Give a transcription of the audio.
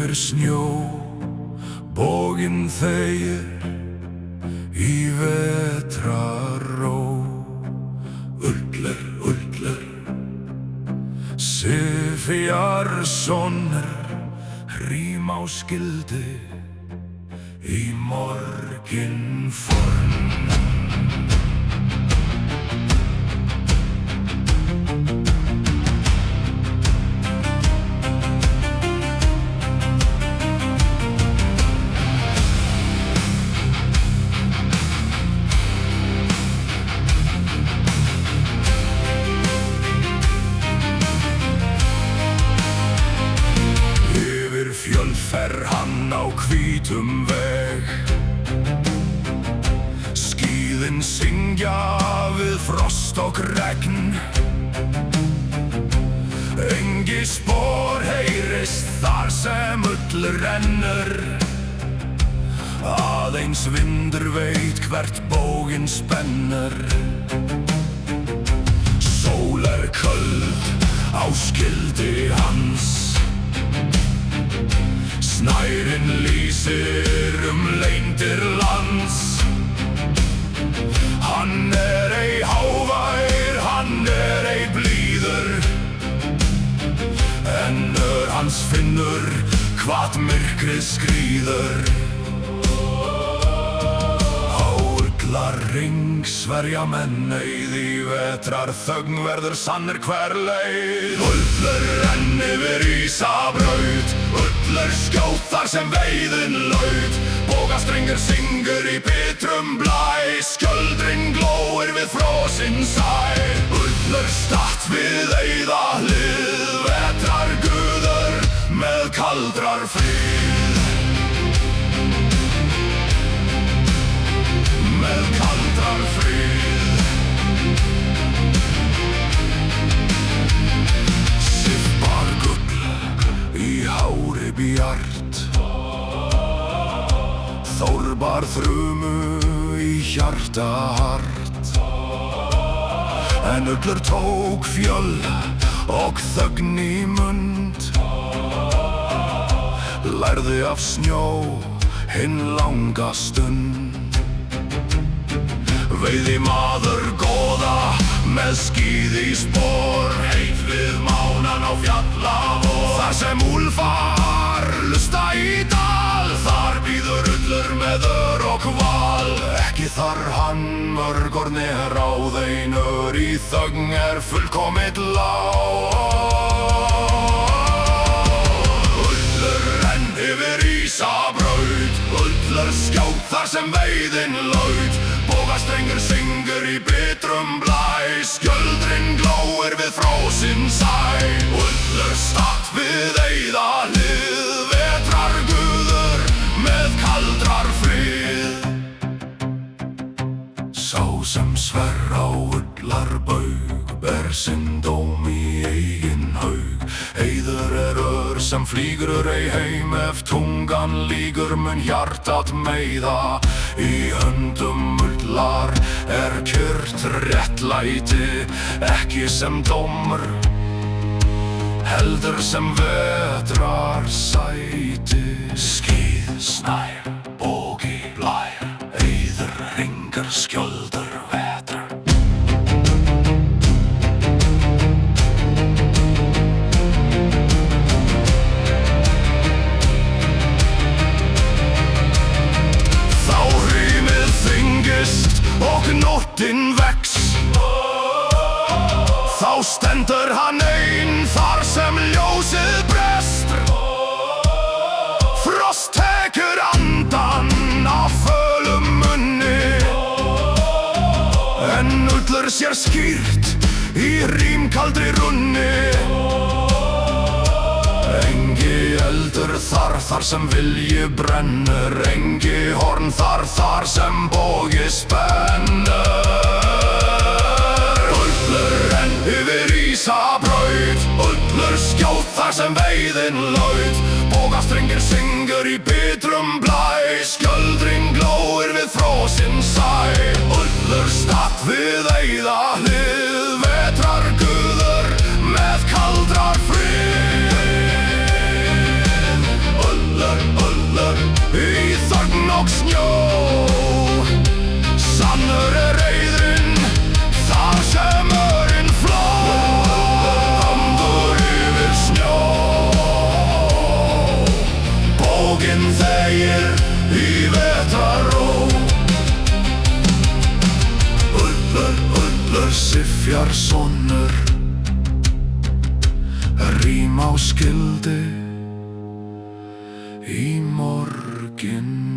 Yfir snjó bóginn þegir í vetrarró. Ullur, ullur, Sifjarssonar rím á skildi í morginforn. Fjölfer hann á hvítum veg, skíðin syngja við frost og regn. Engi spor heyrist þar sem ullur rennur, aðeins vindur veit hvert bóginn spennur. Sól köld á skildi hans, snærin lýsir leindir lands. Hann ei hávær, hann ei blíður, en hans finnur hvað myrkrið skríður. Á ullarring sverja menn eið, í vetrar þögn verður sannir hver leið. Ullur renn yfir Ísabraut, ullur skjót þar sem veiðin laut. Bógastrengir syngur í bitrum blæ, skjöldring glóir við frosinn sæ. Ullur statt við eyða hlið, vetrar guður með kaldrar frið. Með kaldrar frið. Sifbar gull í hári bjart, Þórbar þrumu í hjarta hart. En ullur tók fjöll og þögn í mund, lærði af snjó hinn langa stund. Veiði maður góða með skíð í spor, heit við mánan á fjallavor. Þar sem úlfar lusta í dal, þar bíður ullur með ör og val. Ekki þar hann mörgorni ráð, einur í þögn fullkomið lág. Ullur renn yfir Ísabraut, ullur skjót þar sem veiðin laut. Bógastrengir syngur í bitrum blæ, skjöldrin glóir við frosinn sæ. Ullur statt við eyða hlið, vetrar guður með kaldrar frið. Sá sem sver á ullarbaug, ber sinn dóm í eigin haug. Heiður ör sem flýgur ei heim, ef tungan lígur mun hjartat meiða. Í höndum ullar kyrrt réttlæti, ekki sem dómur, heldur sem vetrar sæti. Skíð, snær, bógi, blær, eyður, hringar, skjöldur, vetrar. Og nóttin vex, þá stendur hann ein þar sem ljósið brest. Frost tekur andan af fölum munni, en ullur sér skýrt í rímkaldri runni. Engi eldur þar sem vilji brennur, engi horn þar sem bógi spennur. Ullur renn yfir Ísabraut, ullur skjót þar sem veiðin laut. Bógastrengir syngur í bitrum blæ, skjöldring glóir við frosinn sæ. Ullur statt við eyða hlið, vetrar guður með kaldrar frið. í þögn og snjó. Sannur reiðurinn þar sem örin fló, hamdur yfir snjó. Bóginn þegir í vetrarró. Ullur Sifjar sonur, rím á skildi í morginn.